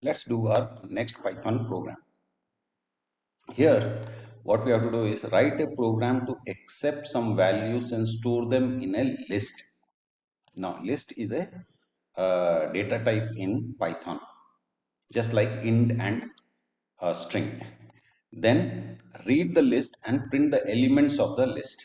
Let's do our next Python program. Here, what we have to do is write a program to accept some values and store them in a list. Now, list is a data type in Python, just like int and string. Then read the list and print the elements of the list.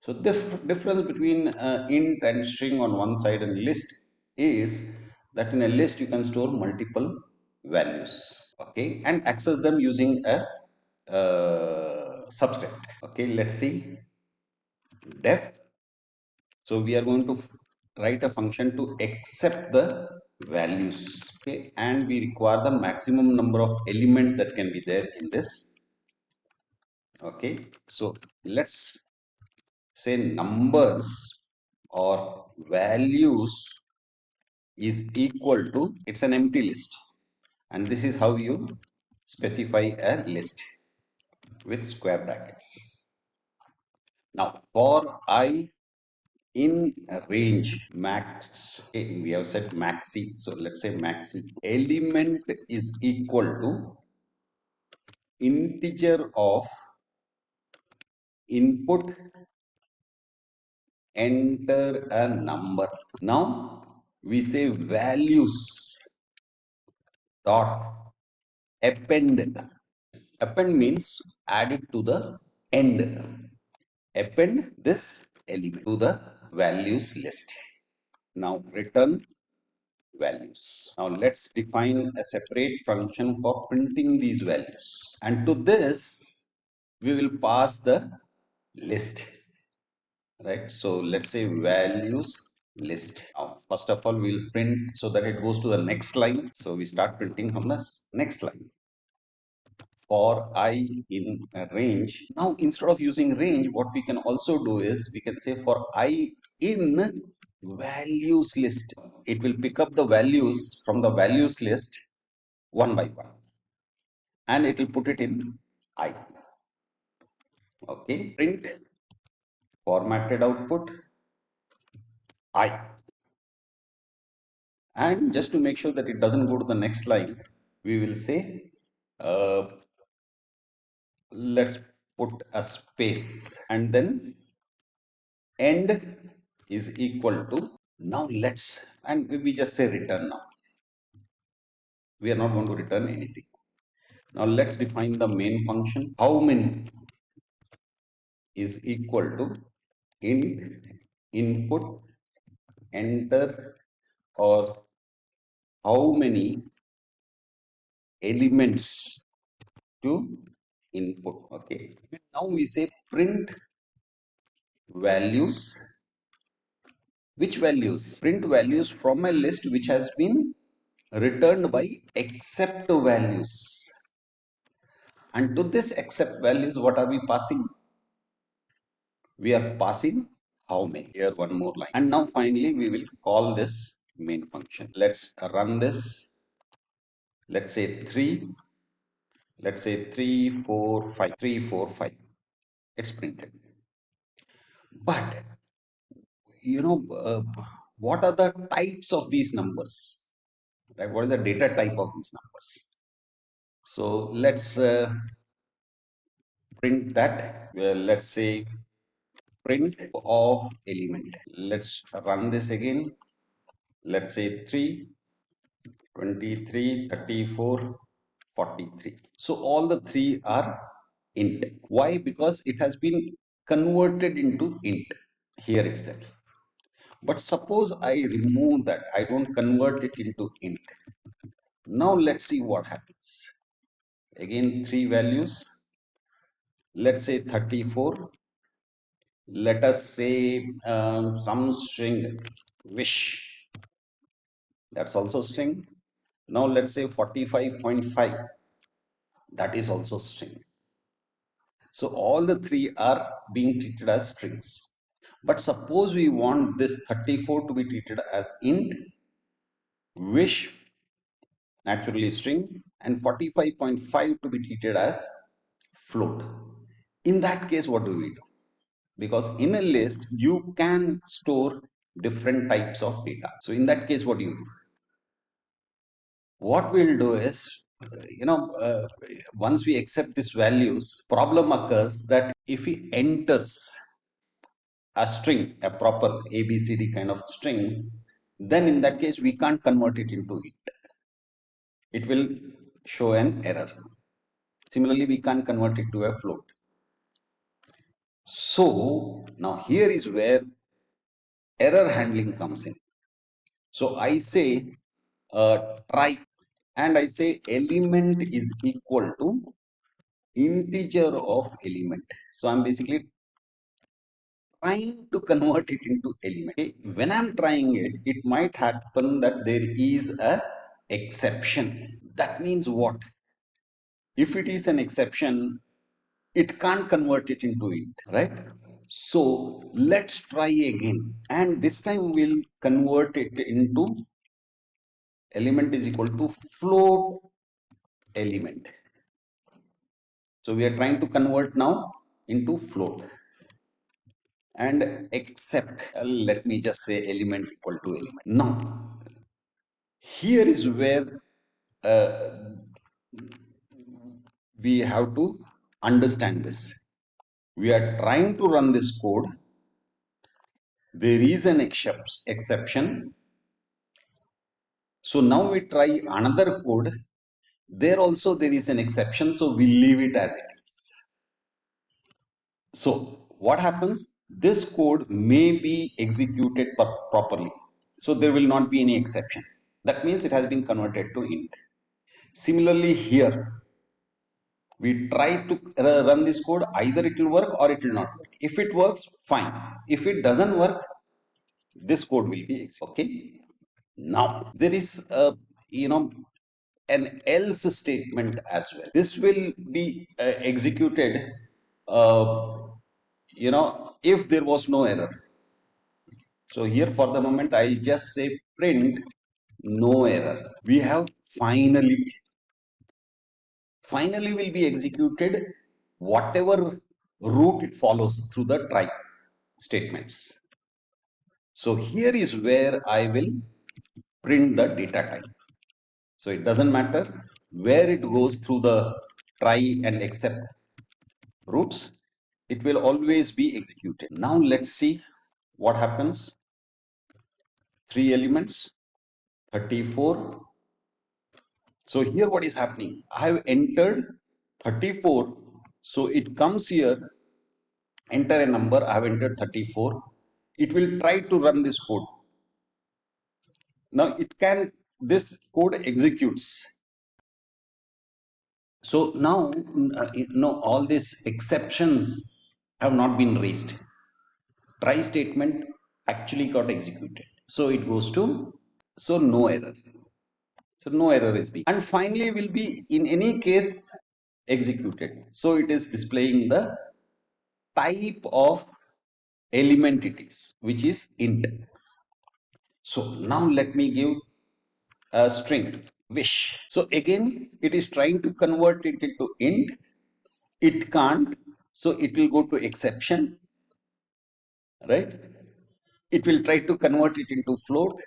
So the difference between int and string on one side and list is that in a list you can store multiple values, okay, and access them using a subscript. Okay, let's see def. So we are going to write a function to accept the values, okay, and we require the maximum number of elements that can be there in this. Okay, so let's say numbers or values is equal to, it's an empty list, and this is how you specify a list with square brackets. Now for I in range max, okay, we have said maxi, so let's say maxi element is equal to integer of input, enter a number. Now we say values dot append. Append means add it to the end. Append this element to the values list. Now return values. Now let's define a separate function for printing these values. And to this, we will pass the list, right? So let's say values list. Now, first of all, we'll print so that it goes to the next line. So we start printing from the next line. For I in a range. Now, instead of using range, what we can also do is we can say for I in values list. It will pick up the values from the values list one by one, and it will put it in I. Okay, print formatted output I. And just to make sure that it doesn't go to the next line, we will say uh, let's put a space, and then end is equal to, now let's, and we just say return. Now we are not going to return anything. Now let's define the main function. How many is equal to int input, enter, or how many elements to input. Okay, now we say print values. Which values? Print values from a list which has been returned by accept values. And to this accept values, what are we passing? We are passing how many. Here one more line. And now finally we will call this main function. Let's run this. Let's say 3. Let's say 3, 4, 5. 3, 4, 5. It's printed. But what are the types of these numbers? Right? What is the data type of these numbers? So let's print that. Let's say print of element. Let's run this again. Let's say 3, 23, 34, 43. So all the three are int. Why? Because it has been converted into int here itself. But suppose I remove that, I don't convert it into int. Now let's see what happens. Again, three values. Let's say 34. Let us say some string wish. That's also string. Now let's say 45.5. That is also string. So all the three are being treated as strings. But suppose we want this 34 to be treated as int, wish naturally string, and 45.5 to be treated as float. In that case, what do we do? Because in a list, you can store different types of data. So in that case, what do you do? What we'll do is, once we accept these values, problem occurs that if he enters a string, a proper ABCD kind of string, then in that case, we can't convert it into int. It will show an error. Similarly, we can't convert it to a float. So now here is where error handling comes in. So I say try, and I say element is equal to integer of element. So I'm basically trying to convert it into element. Okay? When I'm trying it, it might happen that there is a exception. That means what? If it is an exception, it can't convert it into int, right? So let's try again, and this time we'll convert it into element is equal to float element. So we are trying to convert now into float, and except let me just say element equal to element. Now here is where uh, we have to understand this. We are trying to run this code. There is an exception. So now we try another code. There also there is an exception. So we leave it as it is. So what happens? This code may be executed properly. So there will not be any exception. That means it has been converted to int. Similarly here, we try to run this code, either it will work or it will not work. If it works, fine. If it doesn't work, this code will be executed. Okay. Now there is a an else statement as well. This will be executed if there was no error. So here for the moment I just say print no error. We have finally will be executed whatever route it follows through the try statements. So here is where I will print the data type. So it doesn't matter where it goes through the try and except routes, it will always be executed. Now let's see what happens. 3 elements, 34. So here what is happening? I have entered 34. So it comes here, enter a number. I have entered 34. It will try to run this code. Now this code executes. So now, all these exceptions have not been raised. Try statement actually got executed. So it goes to, so no error. So no error is being, and finally will be in any case executed. So it is displaying the type of element it is, which is int. So now let me give a string wish. So again, it is trying to convert it into int. It can't. So it will go to exception, right? It will try to convert it into float.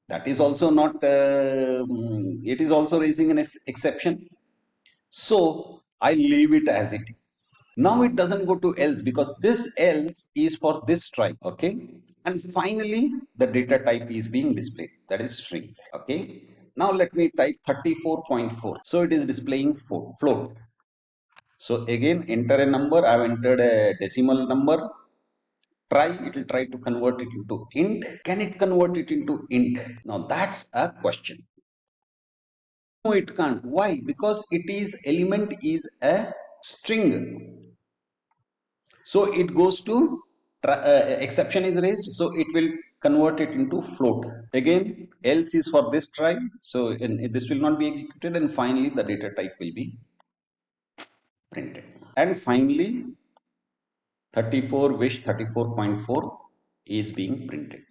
That is also not, it is also raising an exception. So I leave it as it is. Now it doesn't go to else because this else is for this try. Okay. And finally the data type is being displayed, that is string. Okay. Now let me type 34.4. So it is displaying float. So again, enter a number. I've entered a decimal number. Try, it will try to convert it into int. Can it convert it into int? Now that's a question. No, it can't. Why? Because it is element is a string. So it goes to exception is raised, so it will convert it into float. Again, else is for this try, so this will not be executed, and finally the data type will be printed. And finally 34 wish 34.4 is being printed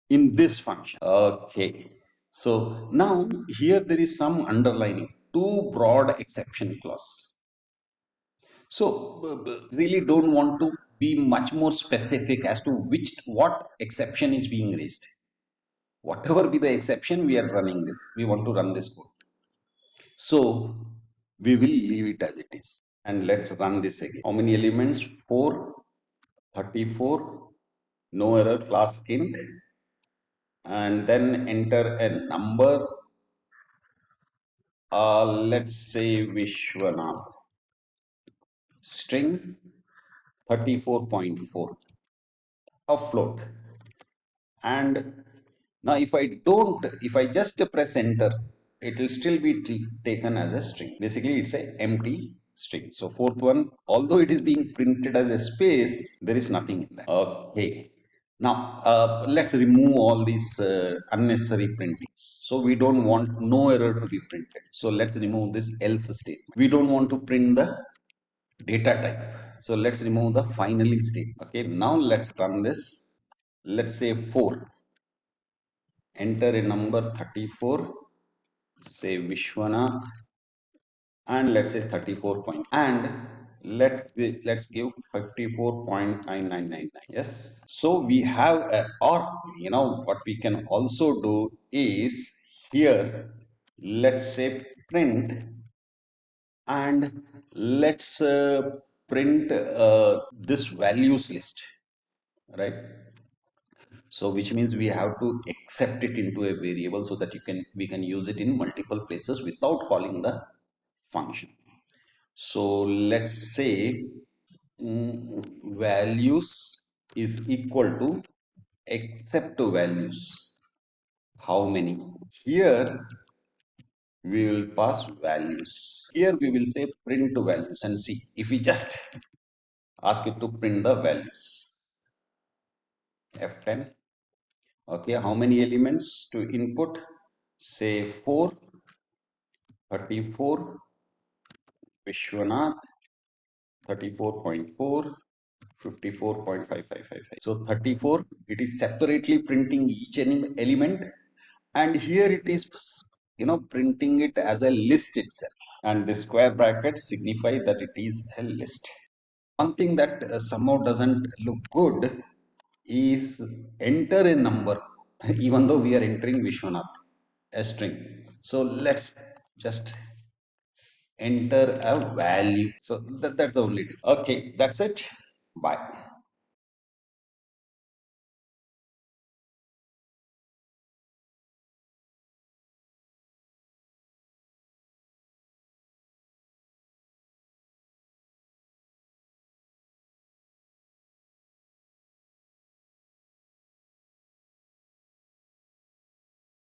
in this function. Okay, so now here there is some underlining, too broad exception clause. So really don't want to be much more specific as to what exception is being raised. Whatever be the exception, we are running this, we want to run this code. So we will leave it as it is, and let's run this again. How many elements? 4, 34, no error, class int, and then enter a number. Let's say Vishwanath, string 34.4, a float. And now if I just press enter, it will still be taken as a string. Basically it's a empty string. So fourth one, although it is being printed as a space, there is nothing in that. Okay, now let's remove all these unnecessary printings. So we don't want no error to be printed, so let's remove this else statement. We don't want to print the data type, so let's remove the finally statement. Okay, now let's run this. Let's say 4, enter a number 34, say Vishwanath, and let's say 34 point, and let's give 54.9999. Yes, so we have or what we can also do is, here let's say print, and let's print this values list, right? So which means we have to accept it into a variable so that we can use it in multiple places without calling the function. So let's say values is equal to accept values. How many? Here we will pass values. Here we will say print values, and see if we just ask it to print the values. F10. Okay, how many elements to input? Say 4, 34, Vishwanath, 34.4, 54.5555. So 34, it is separately printing each element, and here it is printing it as a list itself, and the square brackets signify that it is a list. One thing that somehow doesn't look good is enter a number even though we are entering Vishwanath, a string. So let's just enter a value. So that's the only difference. Okay, that's it. Bye.